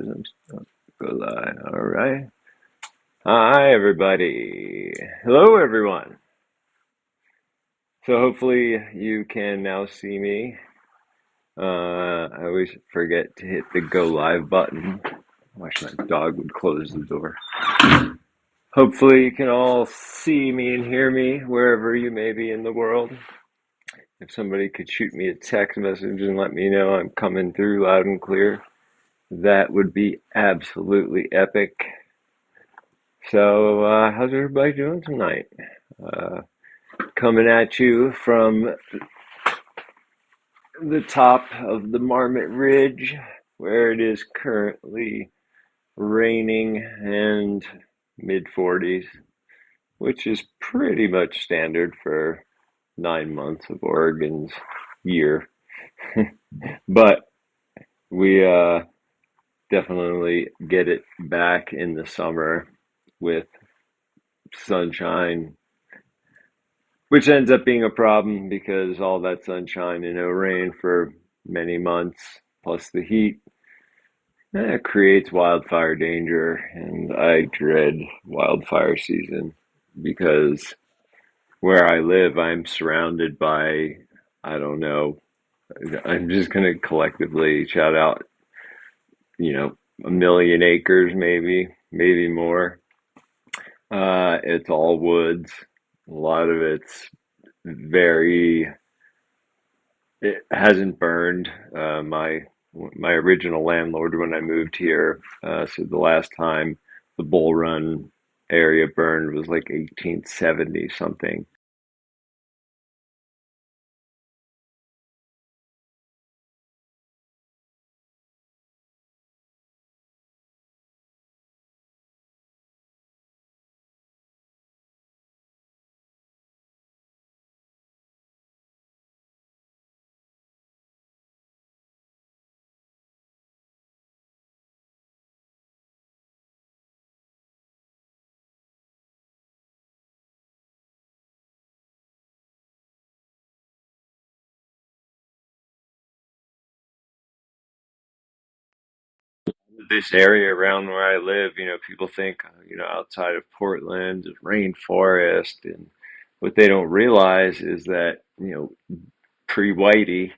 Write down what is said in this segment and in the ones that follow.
Go live. All right. Hi, everybody. Hello, everyone. So hopefully you can now see me. I always forget to hit the go live button. I wish my dog would close the door. Hopefully you can all see me and hear me wherever you may be in the world. If somebody could shoot me a text message and let me know I'm coming through loud and clear, that would be absolutely epic. So, how's everybody doing tonight? Uh, Coming at you from the top of the Marmot Ridge, where it is currently raining and mid 40s, which is pretty much standard for 9 months of Oregon's year. But we definitely get it back in the summer with sunshine, which ends up being a problem because all that sunshine and no rain for many months, plus the heat, creates wildfire danger. And I dread wildfire season because where I live, I'm surrounded by, I don't know, I'm just going to collectively shout out, 1 million acres, maybe more. It's all woods. A lot of it's very It hasn't burned. My original landlord when I moved here said the last time the Bull Run area burned was like 1870 something. This area around where I live, people think, outside of Portland is rainforest, and what they don't realize is that, pre-Whitey,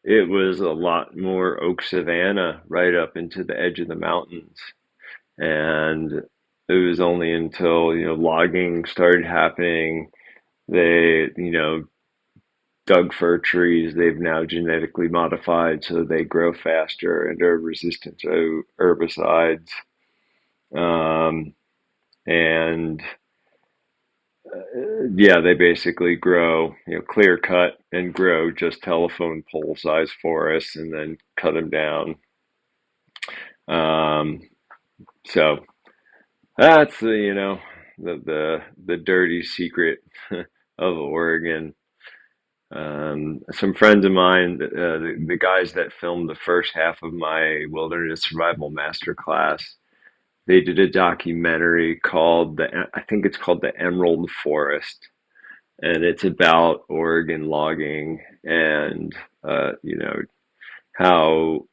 it was a lot more oak savanna right up into the edge of the mountains. And it was only until, logging started happening, they, dug fir trees they've now genetically modified so they grow faster and are resistant to herbicides. Um, and yeah, they basically grow, clear cut and grow just telephone pole size forests and then cut them down. Um, so that's the dirty secret of Oregon. Some friends of mine, the guys that filmed the first half of my wilderness survival master class, they did a documentary called I think it's called the Emerald Forest, and it's about Oregon logging and how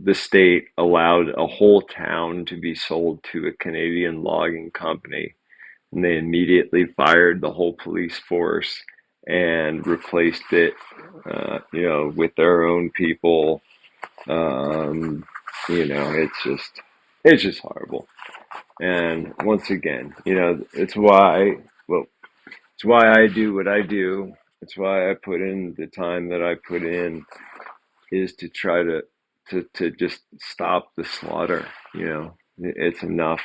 the state allowed a whole town to be sold to a Canadian logging company, and they immediately fired the whole police force and replaced it, with their own people. Um, it's just horrible. And once again, it's why I do what I do. It's why I put in the time that I put in is to try to just stop the slaughter. It's enough.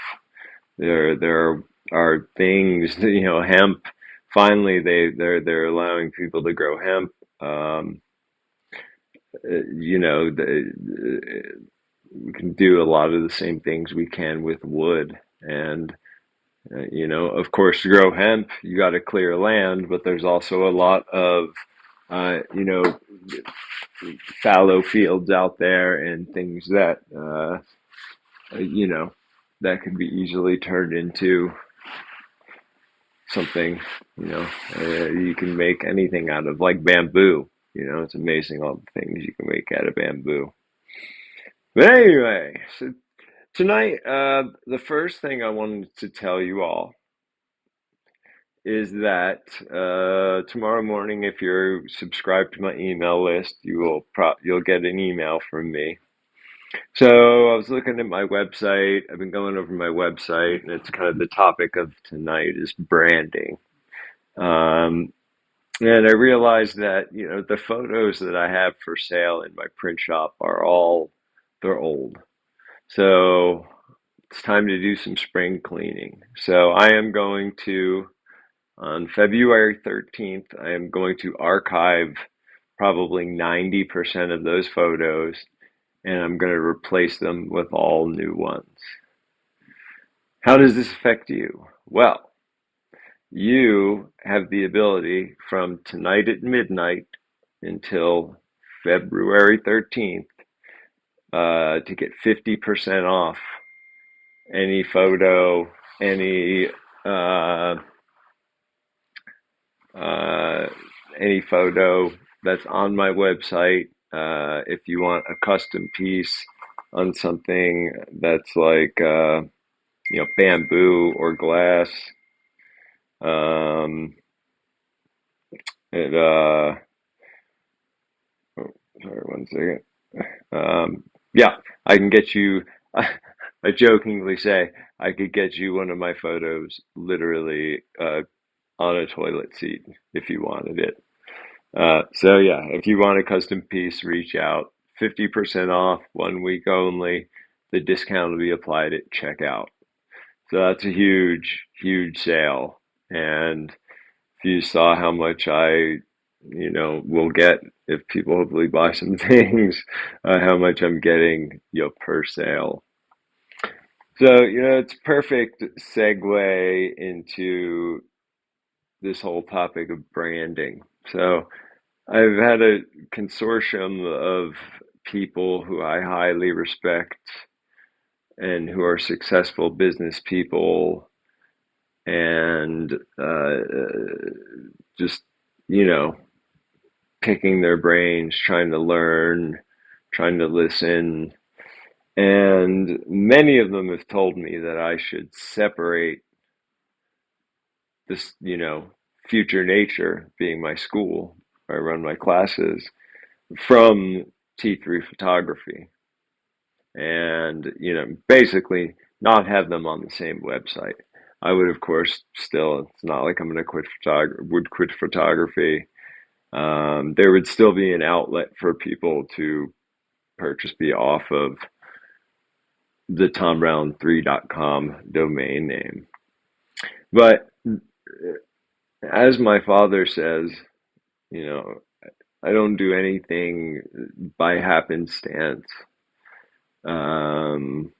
There are things, hemp. Finally, they're allowing people to grow hemp. Um, we can do a lot of the same things we can with wood, and of course, to grow hemp, you got to clear land, but there's also a lot of uh, you know fallow fields out there and things that you know that could be easily turned into something. You can make anything out of, like, bamboo. It's amazing all the things you can make out of bamboo. But anyway, so Tonight, the first thing I wanted to tell you all is that tomorrow morning, if you're subscribed to my email list, you'll get an email from me. So I was looking at my website. I've been going over my website, and it's kind of the topic of tonight is branding. Um, and I realized that the photos that I have for sale in my print shop they're old. So it's time to do some spring cleaning. So I am going to on February 13th, I am going to archive probably 90% of those photos, and I'm going to replace them with all new ones. How does this affect you? Well, you have the ability from tonight at midnight until February 13th to get 50% off any photo, any uh, uh, any photo that's on my website. If you want a custom piece on something that's like bamboo or glass, um, it oh, sorry, one second. Yeah, I can get you. I jokingly say I could get you one of my photos literally on a toilet seat if you wanted it. So yeah, if you want a custom piece, reach out. 50% off, 1 week only. The discount will be applied at checkout. So that's a huge, huge sale. And if you saw how much will get if people hopefully buy some things, how much I'm getting, per sale. So, it's perfect segue into this whole topic of branding. So, I've had a consortium of people who I highly respect and who are successful business people and just, you know, picking their brains, trying to learn, trying to listen. And many of them have told me that I should separate this, future nature being my school, where I run my classes, from T3 photography and basically not have them on the same website. I would of course still, it's not like I'm going to quit photography. There would still be an outlet for people to purchase me off of the tombrown3.com domain name. But as my father says, you know I don't do anything by happenstance. Um,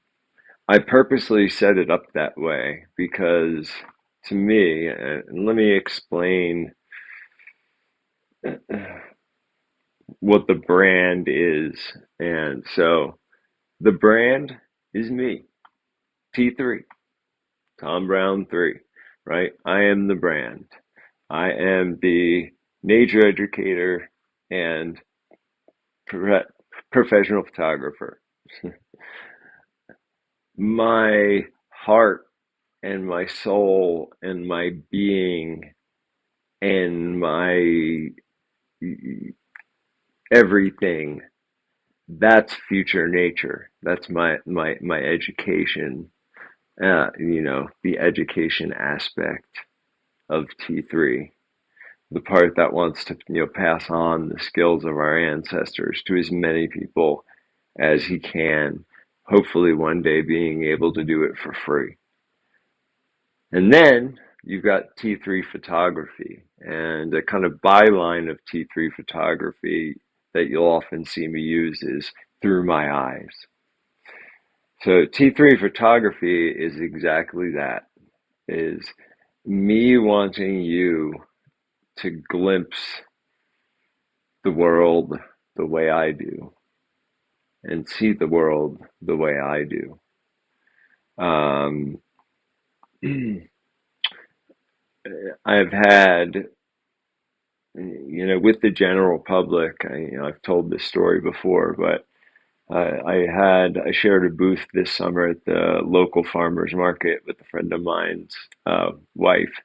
I purposely set it up that way because to me, and let me explain what the brand is. And so the brand is me, T3, Tom Brown 3, right? I am the brand. I am the nature educator and pro- professional photographer. My heart and my soul and my being and my everything, that's future nature. That's my education, the education aspect of T3, the part that wants to pass on the skills of our ancestors to as many people as he can, hopefully one day being able to do it for free. And then you've got T3 photography, and a kind of byline of T3 photography that you'll often see me use is through my eyes. So T3 photography is exactly that, is me wanting you to glimpse the world the way I do and see the world the way I do. Um, I've had, with the general public, I've told this story before, but I shared a booth this summer at the local farmers market with a friend of mine's wife,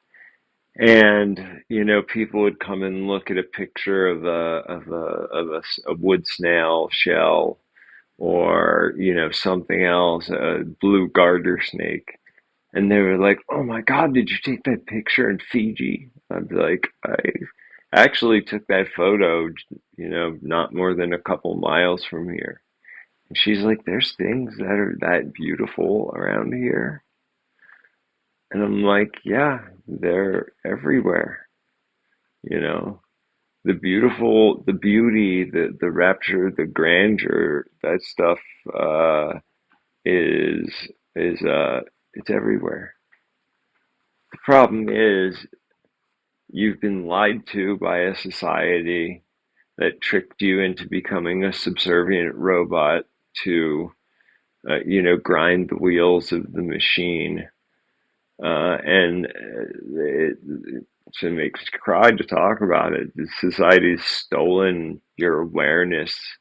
and people would come and look at a picture of a wood snail shell, or something else, a blue garter snake, and they were like, "Oh my God, did you take that picture in Fiji?" I'd be like, "I actually took that photo, not more than a couple miles from here." And she's like, "There's things that are that beautiful around here." And I'm like, "Yeah, they're everywhere, you know." The beautiful, the beauty, the rapture, the grandeur, that stuff is is it's everywhere. The problem is you've been lied to by a society that tricked you into becoming a subservient robot to grind the wheels of the machine. It makes me cry to talk about it. The society's stolen your awareness,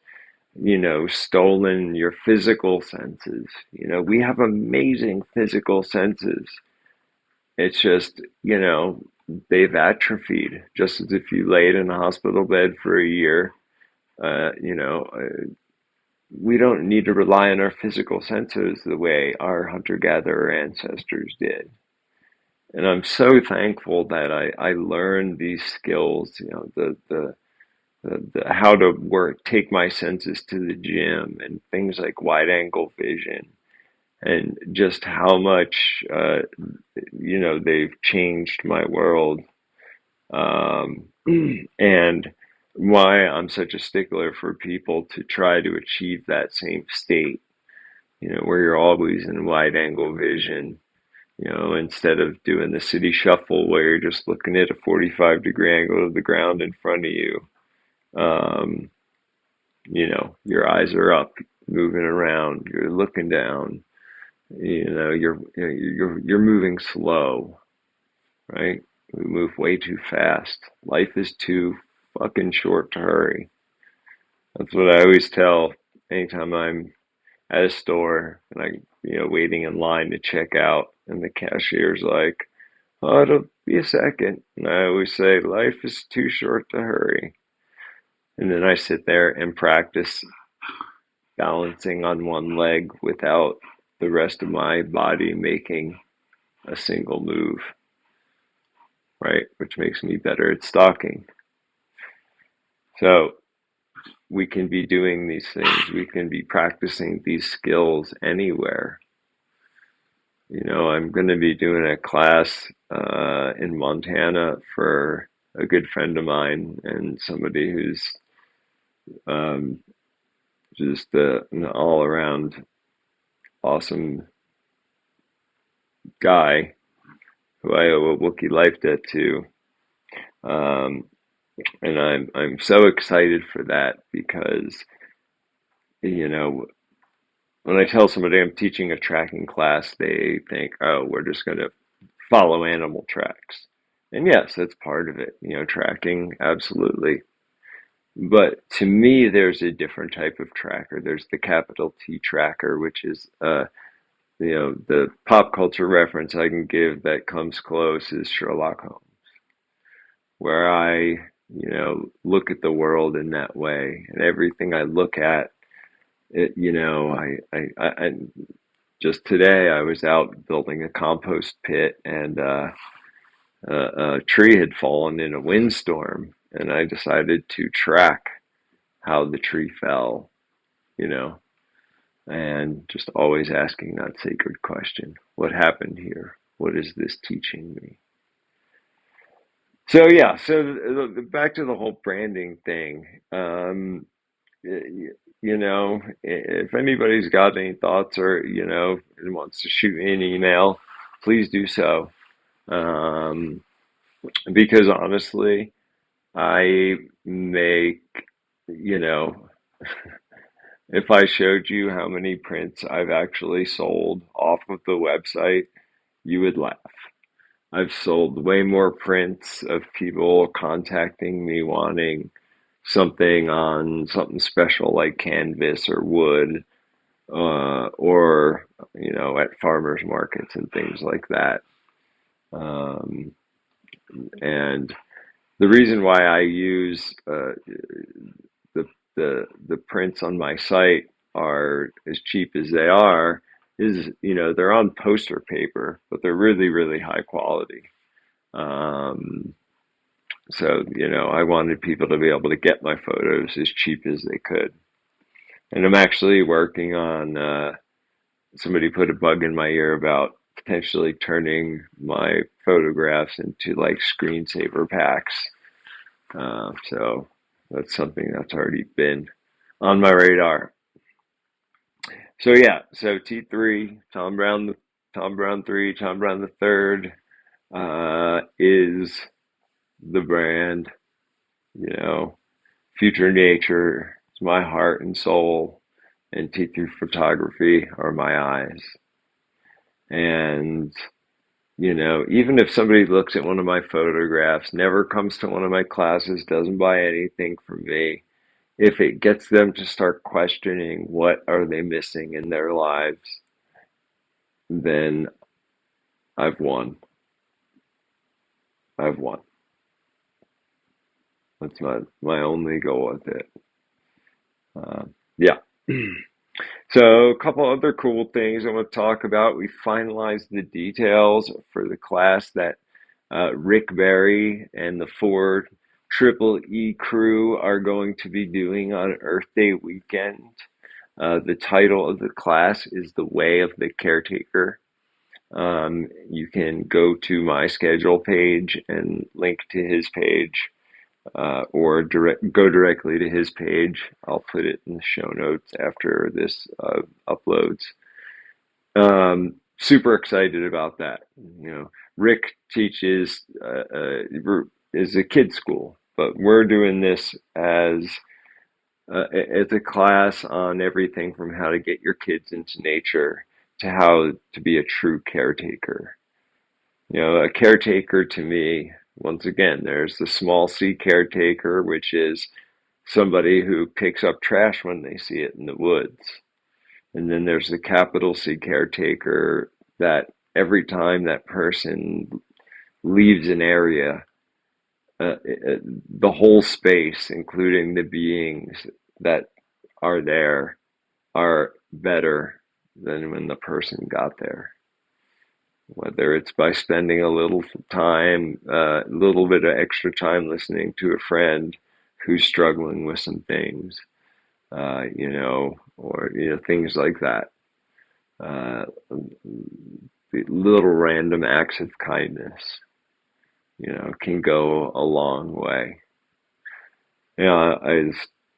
stolen your physical senses. We have amazing physical senses. It's just, they've atrophied. Just as if you laid in a hospital bed for a year, uh, you know, uh, we don't need to rely on our physical senses the way our hunter-gatherer ancestors did. And I'm so thankful that I learned these skills, the how to take my senses to the gym, and things like wide angle vision, and just how much, they've changed my world. Um, and why I'm such a stickler for people to try to achieve that same state, where you're always in wide angle vision, instead of doing the city shuffle where you're just looking at a 45-degree angle of the ground in front of you. Um, your eyes are up, moving around, you're looking down, you're moving slow, right? We move way too fast. Life is too fucking short to hurry. That's what I always tell anytime I'm at a store and waiting in line to check out, and the cashier's like, "Oh, it'll be a second." And I always say, "Life is too short to hurry." And then I sit there and practice balancing on one leg without the rest of my body making a single move, right? Which makes me better at stalking. So we can be doing these things, we can be practicing these skills anywhere. I'm going to be doing a class in Montana for a good friend of mine, and somebody who's um, just an all around awesome guy who I owe a Wookiee life debt to. Um, and I'm so excited for that because, you know, when I tell somebody I'm teaching a tracking class, they think, "Oh, we're just going to follow animal tracks." And yes, that's part of it, tracking, absolutely. But to me, there's a different type of tracker. There's the capital T tracker, which is, the pop culture reference I can give that comes close is Sherlock Holmes, where look at the world in that way. And everything I look at, it, I just today I was out building a compost pit, and a tree had fallen in a windstorm, and I decided to track how the tree fell, you know, and just always asking that sacred question: what happened here? What is this teaching me? So yeah, so back to the whole branding thing. If anybody's got any thoughts, or wants to shoot me an email, please do so. Um, because honestly, I make, you know, if I showed you how many prints I've actually sold off of the website, you would laugh. I've sold way more prints of people contacting me wanting something on something special like canvas or wood, or at farmers markets and things like that. Um, and the reason why I use the the prints on my site are as cheap as they are is they're on poster paper, but they're really really high quality. Um, so I wanted people to be able to get my photos as cheap as they could, and I'm actually working on. Somebody put a bug in my ear about potentially turning my photographs into like screensaver packs. So that's something that's already been on my radar. So yeah, so T3, Tom Brown 3, Tom Brown the third, is the brand, you know, Future Nature is my heart and soul, and T3 Photography are my eyes. And, even if somebody looks at one of my photographs, never comes to one of my classes, doesn't buy anything from me, if it gets them to start questioning what are they missing in their lives, then I've won. I've won. That's my only goal with it. Yeah. So a couple other cool things I want to talk about. We finalized the details for the class that Rick Berry and the Ford Triple E crew are going to be doing on Earth Day weekend. The title of the class is The Way of the Caretaker. You can go to my schedule page and link to his page, or go directly to his page. I'll put it in the show notes after this uploads. Super excited about that. Rick teaches is a kid school, but we're doing this as a class on everything from how to get your kids into nature to how to be a true caretaker. A caretaker to me, once again, there's the small C caretaker, which is somebody who picks up trash when they see it in the woods. And then there's the capital C caretaker that every time that person leaves an area, the whole space, including the beings that are there, are better than when the person got there. Whether it's by spending a little time, a little bit of extra time listening to a friend who's struggling with some things, or things like that. Uh, the little random acts of kindness, can go a long way. A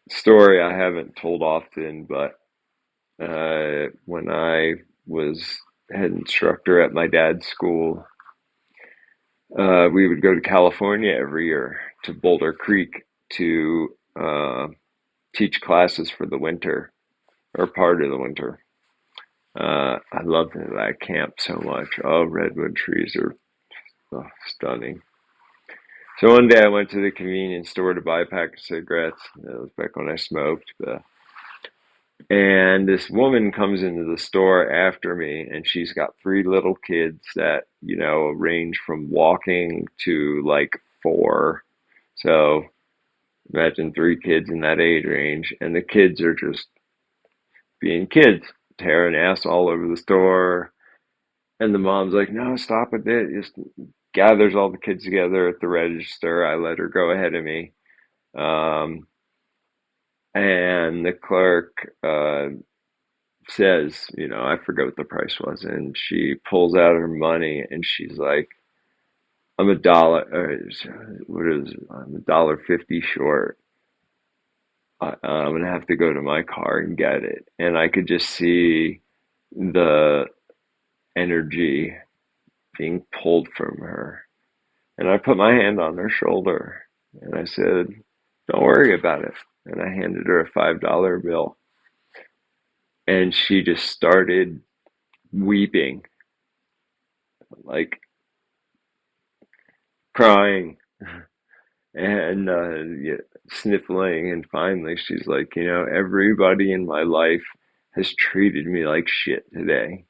story I haven't told often, but when I was head instructor at my dad's school, we would go to California every year to Boulder Creek to teach classes for the winter or part of the winter. I loved that camp so much. Oh, redwood trees are stunning. So one day I went to the convenience store to buy a pack of cigarettes. That was back when I smoked. And this woman comes into the store after me, and she's got three little kids that, range from walking to like 4. So imagine 3 kids in that age range, and the kids are just being kids, tearing ass all over the store. And the mom's like, no, stop with it. Just gathers all the kids together at the register. I let her go ahead of me. Um, and the clerk says, I forget what the price was. And she pulls out her money and she's like, I'm a dollar, what is it? I'm $1.50 short. I'm gonna have to go to my car and get it. And I could just see the energy being pulled from her. And I put my hand on her shoulder and I said, don't worry about it. And I handed her a $5 bill. And she just started weeping, like crying. and yeah, sniffling. And finally, she's like, everybody in my life has treated me like shit today,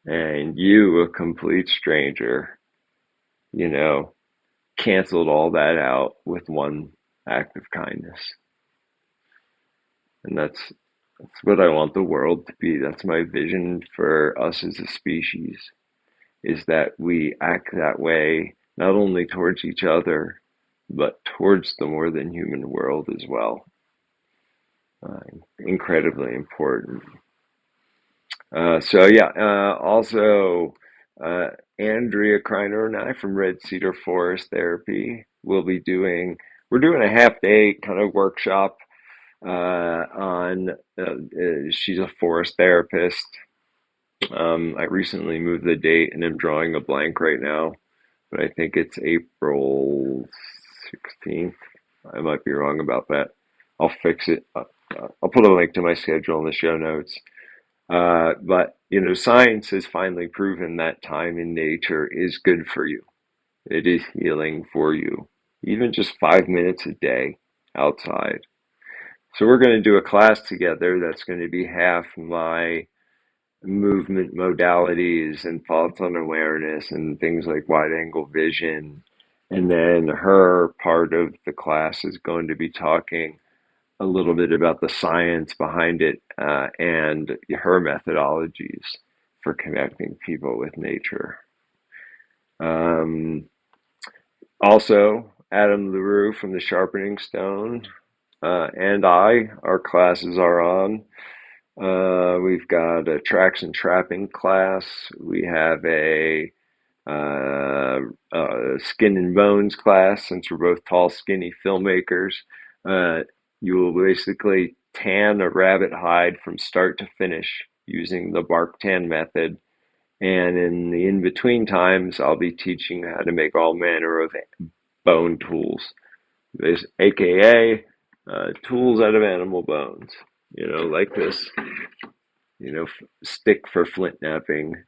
and you, a complete stranger, you know, canceled all that out with one act of kindness. And that's what I want the world to be. That's my vision for us as a species, is that we act that way not only towards each other, but towards the more than human world as well. Uh, Incredibly important. So yeah, also uh, Andrea Kreiner and I from Red Cedar Forest Therapy will be we're doing a half day kind of workshop on, she's a forest therapist. I recently moved the date and I'm drawing a blank right now, but I think it's April 16th. I might be wrong about that. I'll fix it. I'll put a link to my schedule in the show notes. But science has finally proven that time in nature is good for you. It is healing for you. Even just 5 minutes a day outside. So we're going to do a class together that's going to be half my movement modalities and thoughts on awareness and things like wide angle vision. And then her part of the class is going to be talking a little bit about the science behind it, and her methodologies for connecting people with nature. Um, Also, Adam LaRue from the Sharpening Stone and our classes are on. We've got a tracks and trapping class. We have uh, skin and bones class, since we're both tall, skinny filmmakers. Uh, you will basically tan a rabbit hide from start to finish using the bark tan method. And in the in between times, I'll be teaching how to make all manner of bone tools, aka tools out of animal bones. Like this, stick for flint knapping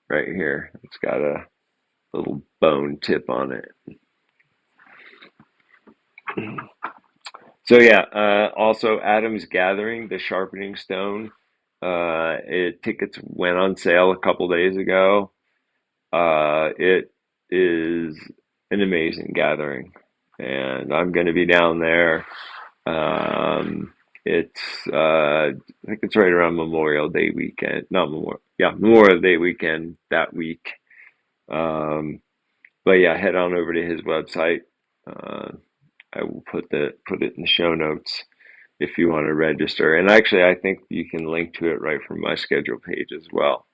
right here. It's got a little bone tip on it. So yeah, also Adam's Gathering, the Sharpening Stone. Tickets went on sale a couple days ago. It is an amazing gathering, and I'm going to be down there. It's I think it's right around Memorial Day weekend. Not Memorial, yeah, Memorial Day weekend that week. Um, but yeah, head on over to his website. Uh, I will put it in the show notes if you want to register. And actually, I think you can link to it right from my schedule page as well.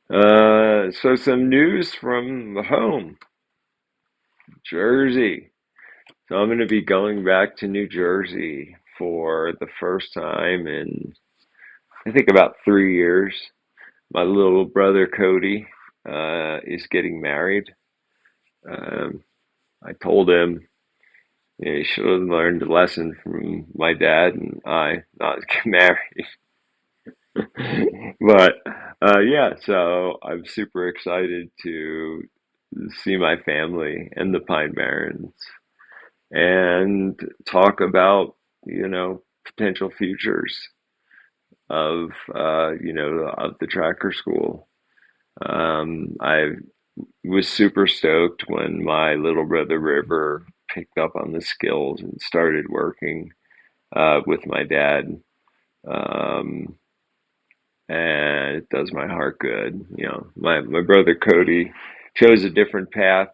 So some news from the home, Jersey. So I'm going to be going back to New Jersey for the first time in, I think, about 3 years. My little brother Cody is getting married. Um, I told him, he should have learned a lesson from my dad and I not to get married. But yeah, so I'm super excited to see my family and the Pine Barrens and talk about, potential futures of, of the tracker school. I was super stoked when my little brother River picked up on the skills and started working with my dad. Um, and it does my heart good. My brother Cody chose a different path.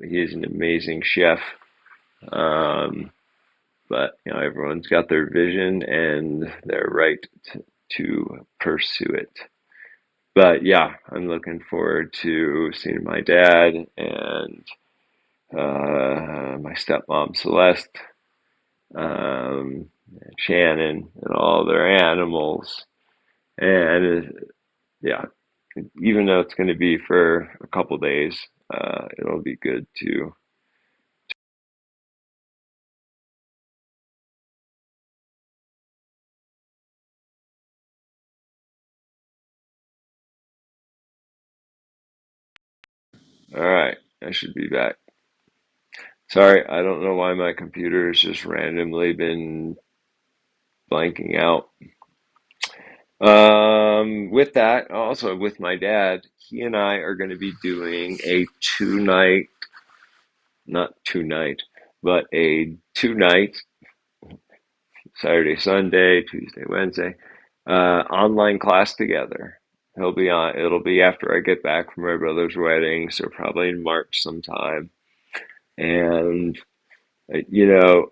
He is an amazing chef. Um, but everyone's got their vision and their right to pursue it. But yeah, I'm looking forward to seeing my dad and my stepmom Celeste, um, Shannon, and all their animals. And yeah, even though it's going to be for a couple days, it'll be good to. All right, I should be back. Sorry, I don't know why my computer has just randomly been blanking out. With that, also with my dad, he and I are going to be doing a not two night, but a 2 night, Saturday, Sunday, Tuesday, Wednesday, online class together. It'll be after I get back from my brother's wedding, so probably in March sometime. And, you know,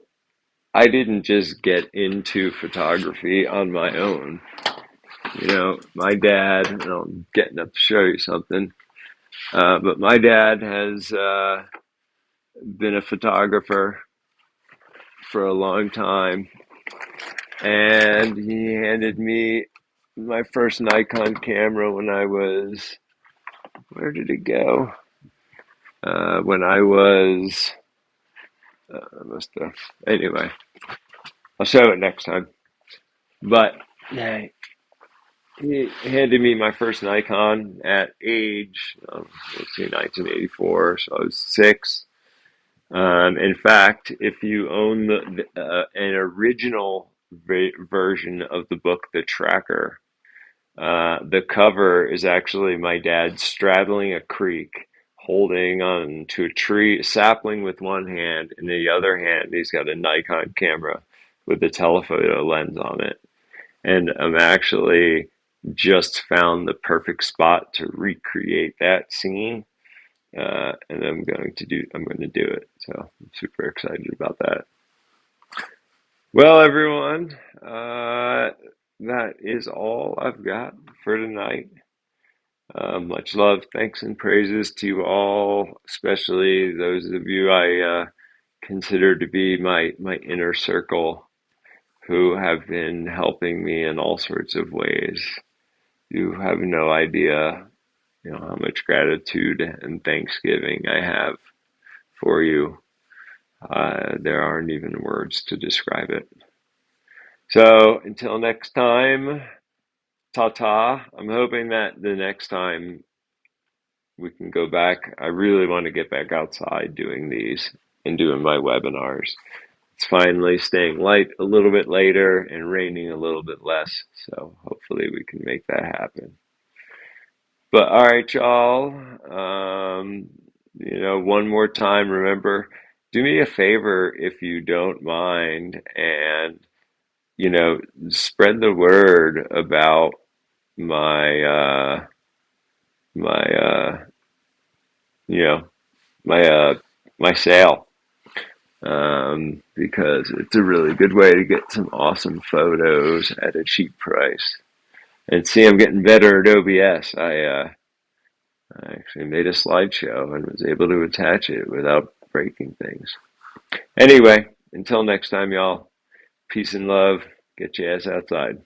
I didn't just get into photography on my own. My dad, and I'm getting up to show you something, but my dad has been a photographer for a long time, and he handed me my first Nikon camera when I was, where did it go? When I was, I must have, anyway, I'll show it next time. But yeah, he handed me my first Nikon at age, let's see, 1984, so I was 6. In fact, if you own an original version of the book, The Tracker, the cover is actually my dad straddling a creek, holding on to a tree, sapling with one hand, and the other hand he's got a Nikon camera with a telephoto lens on it. And I'm actually just found the perfect spot to recreate that scene, and I'm going to do it. So I'm super excited about that. Well, everyone, that is all I've got for tonight. Much love, thanks, and praises to you all, especially those of you I consider to be my inner circle, who have been helping me in all sorts of ways. You have no idea, how much gratitude and thanksgiving I have for you. There aren't even words to describe it. So until next time, ta-ta. I'm hoping that the next time we can go back. I really want to get back outside doing these and doing my webinars. It's finally staying light a little bit later and raining a little bit less. So hopefully we can make that happen. But all right, y'all. One more time, remember, do me a favor if you don't mind, and spread the word about my my you know my my sale, because it's a really good way to get some awesome photos at a cheap price. And see, I'm getting better at OBS. I actually made a slideshow and was able to attach it without breaking things. Anyway, until next time, y'all, peace and love. Get your ass outside.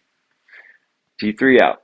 T3 out.